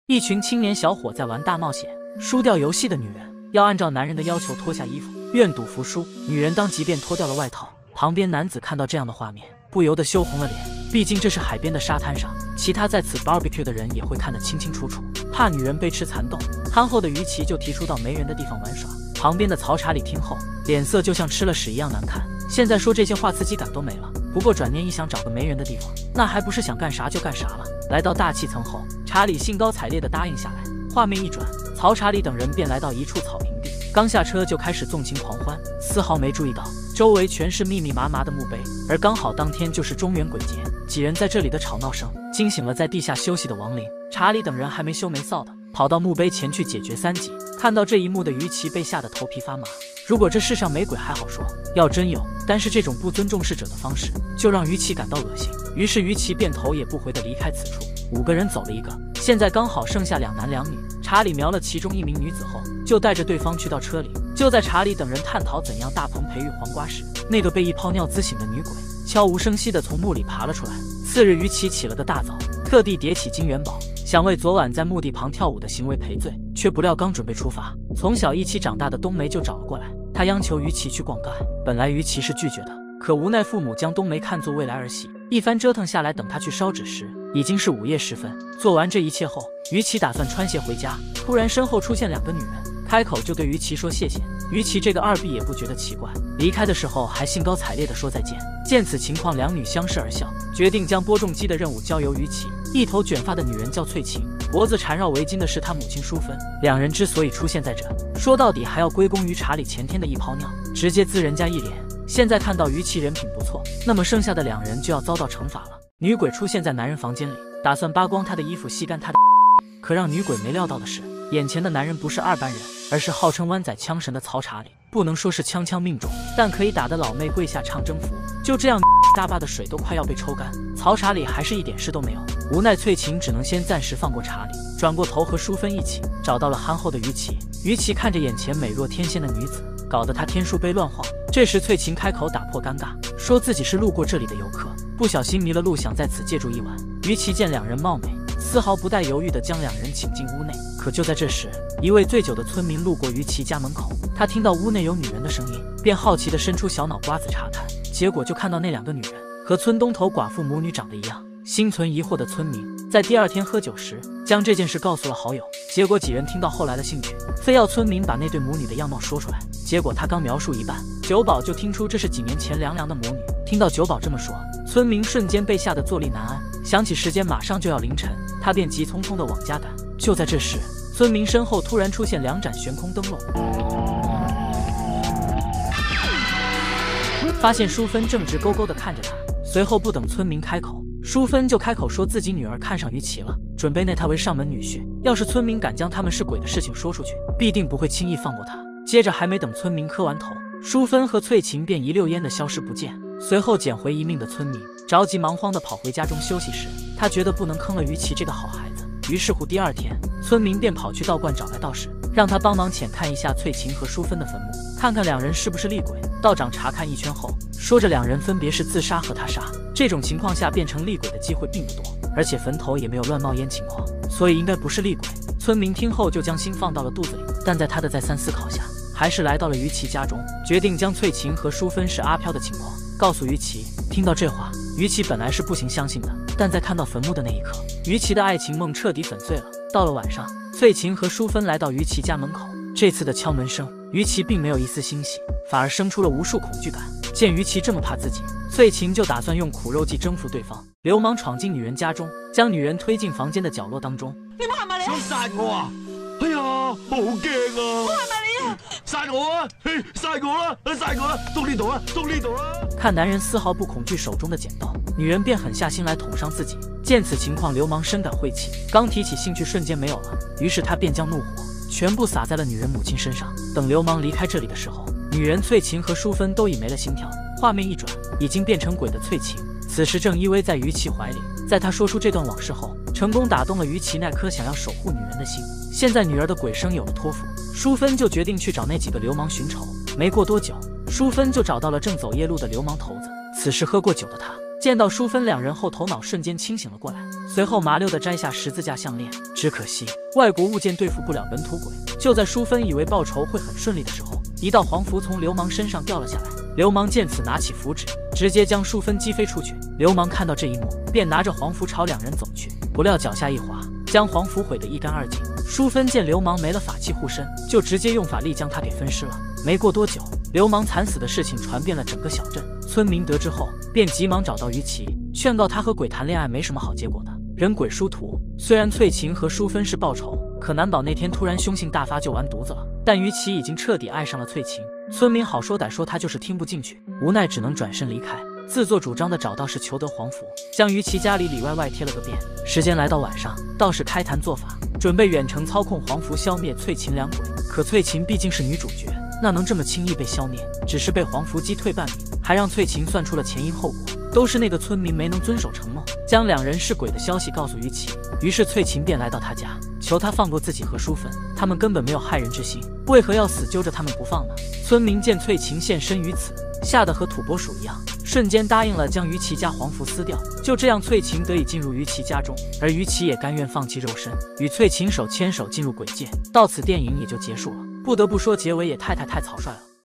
一群青年小伙在玩大冒险，输掉游戏的女人要按照男人的要求脱下衣服，愿赌服输。女人当即便脱掉了外套，旁边男子看到这样的画面，不由得羞红了脸。毕竟这是海边的沙滩上，其他在此 barbecue 的人也会看得清清楚楚，怕女人被吃残冻。憨厚的于琦就提出到没人的地方玩耍。旁边的曹查理听后，脸色就像吃了屎一样难看。现在说这些话刺激感都没了，不过转念一想，找个没人的地方，那还不是想干啥就干啥了。来到大气层后，查理兴高采烈地答应下来。画面一转，曹查理等人便来到一处草坪地，刚下车就开始纵情狂欢，丝毫没注意到周围全是密密麻麻的墓碑，而刚好当天就是中元鬼节，几人在这里的吵闹声惊醒了在地下休息的亡灵。查理等人还没羞没臊的跑到墓碑前去解决三级，看到这一幕的于琦被吓得头皮发麻。如果这世上没鬼还好说，要真有，但是这种不尊重逝者的方式就让于琦感到恶心。于是于琦便头也不回地离开此处。5个人走了一个，现在刚好剩下2男2女。查理瞄了其中一名女子后，就带着对方去到车里。就在查理等人探讨怎样大棚培育黄瓜时，那个被一泡尿滋醒的女鬼悄无声息地从墓里爬了出来。次日于琦起了个大早，特地叠起金元宝，想为昨晚在墓地旁跳舞的行为赔罪，却不料刚准备出发，从小一起长大的冬梅就找了过来。她央求于琦去逛街，本来于琦是拒绝的，可无奈父母将冬梅看作未来儿媳，一番折腾下来，等她去烧纸时，已经是午夜时分。做完这一切后，于琦打算穿鞋回家，突然身后出现2个女人，开口就对于琦说谢谢。于琦这个二逼也不觉得奇怪，离开的时候还兴高采烈地说再见。见此情况，2女相视而笑，决定将播种机的任务交由于琦。一头卷发的女人叫翠晴，脖子缠绕围巾的是她母亲淑芬。2人之所以出现在这，说到底还要归功于查理前天的一泡尿，直接滋人家一脸。现在看到于琦人品不错，那么剩下的2人就要遭到惩罚了。女鬼出现在男人房间里，打算扒光他的衣服吸干他的可让女鬼没料到的是，眼前的男人不是2班人，而是号称湾仔枪神的曹查理。不能说是枪枪命中，但可以打得老妹跪下唱征服。就这样大坝的水都快要被抽干，曹查理还是一点事都没有。无奈翠晴只能先暂时放过查理，转过头和淑芬一起找到了憨厚的于琦。于琦看着眼前美若天仙的女子，搞得他天书杯乱晃。这时翠晴开口打破尴尬，说自己是路过这里的游客，不小心迷了路，想在此借住一晚。于琦见2人貌美，丝毫不带犹豫地将2人请进屋内。可就在这时，一位醉酒的村民路过于琦家门口，他听到屋内有女人的声音，便好奇地伸出小脑瓜子查看，结果就看到那2个女人和村东头寡妇母女长得一样。心存疑惑的村民在第2天喝酒时，将这件事告诉了好友。结果几人听到后来的兴趣，非要村民把那对母女的样貌说出来。结果他刚描述一半，酒保就听出这是几年前凉凉的母女。听到酒保这么说，村民瞬间被吓得坐立难安，想起时间马上就要凌晨，他便急匆匆地往家赶。就在这时，村民身后突然出现2盏悬空灯笼，发现淑芬正直勾勾地看着他。随后不等村民开口，淑芬就开口说自己女儿看上于琦了，准备纳他为上门女婿。要是村民敢将他们是鬼的事情说出去，必定不会轻易放过他。接着还没等村民磕完头，淑芬和翠晴便一溜烟地消失不见。随后捡回一命的村民着急忙慌地跑回家中休息时，他觉得不能坑了于琦这个好孩子。于是乎第2天，村民便跑去道观找来道士，让他帮忙浅看一下翠晴和淑芬的坟墓，看看2人是不是厉鬼。道长查看一圈后，说着2人分别是自杀和他杀，这种情况下变成厉鬼的机会并不多，而且坟头也没有乱冒烟情况，所以应该不是厉鬼。村民听后就将心放到了肚子里，但在他的再三思考下，还是来到了于琦家中，决定将翠晴和淑芬是阿飘的情况告诉于琦。听到这话，于琦本来是不行相信的，但在看到坟墓的那一刻，于琦的爱情梦彻底粉碎了。到了晚上，翠晴和淑芬来到于琦家门口，这次的敲门声，于琦并没有一丝欣喜，反而生出了无数恐惧感。见于琦这么怕自己，翠晴就打算用苦肉计征服对方，流氓闯进女人家中，将女人推进房間的角落當中。你冇係咪你？想殺我啊！哎呀，好驚啊！我係咪你啊？殺我啊！嘿，殺我啦！殺我啦！捉呢度啊！捉呢度啊！看男人絲毫不恐懼手中的剪刀，女人便狠下心來捅傷自己。見此情況，流氓深感晦氣，剛提起興趣瞬間沒有了，於是他便將怒火全部撒在了女人母親身上。等流氓離開這裡的時候，女人翠晴和淑芬都已沒了心跳。畫面一轉，已經變成鬼的翠晴此時正依偎在於琦懷裡。在他說出這段往事後，成功打動了於琦那顆想要守護女人的心。現在女兒的鬼聲有了托付，淑芬就決定去找那幾個流氓尋仇。沒過多久，淑芬就找到了正走夜路的流氓頭子。此時喝過酒的他见到淑芬两人后，头脑瞬间清醒了过来，随后麻溜地摘下十字架项链。只可惜外国物件对付不了本土鬼。就在淑芬以为报仇会很顺利的时候，一道黄符从流氓身上掉了下来。流氓见此拿起符纸，直接将淑芬击飞出去。流氓看到这一幕，便拿着黄符朝两人走去，不料脚下一滑，将黄符毁得一干二净。淑芬见流氓没了法器护身，就直接用法力将他给分尸了。没过多久，流氓惨死的事情传遍了整个小镇。村民得知后，便急忙找到于琦，劝告他和鬼谈恋爱没什么好结果的，人鬼殊途。虽然翠琴和淑芬是报仇，可难保那天突然凶性大发就完犊子了。但于琦已经彻底爱上了翠琴，村民好说歹说他就是听不进去，无奈只能转身离开，自作主张的找道士求得黄符，将于琦家里里外外贴了个遍。时间来到晚上，道士开坛做法，准备远程操控黄符消灭翠琴两鬼。可翠琴毕竟是女主角，那能这么轻易被消灭？只是被黄符击退半米，还让翠琴算出了前因后果，都是那个村民没能遵守承诺，将两人是鬼的消息告诉于琦。于是翠琴便来到他家，求他放过自己和淑芬，他们根本没有害人之心，为何要死揪着他们不放呢？村民见翠琴现身于此，吓得和土拨鼠一样，瞬间答应了将于琦家黄符撕掉。就这样，翠琴得以进入于琦家中，而于琦也甘愿放弃肉身，与翠琴手牵手进入鬼界。到此电影也就结束了。不得不说，结尾也太草率了。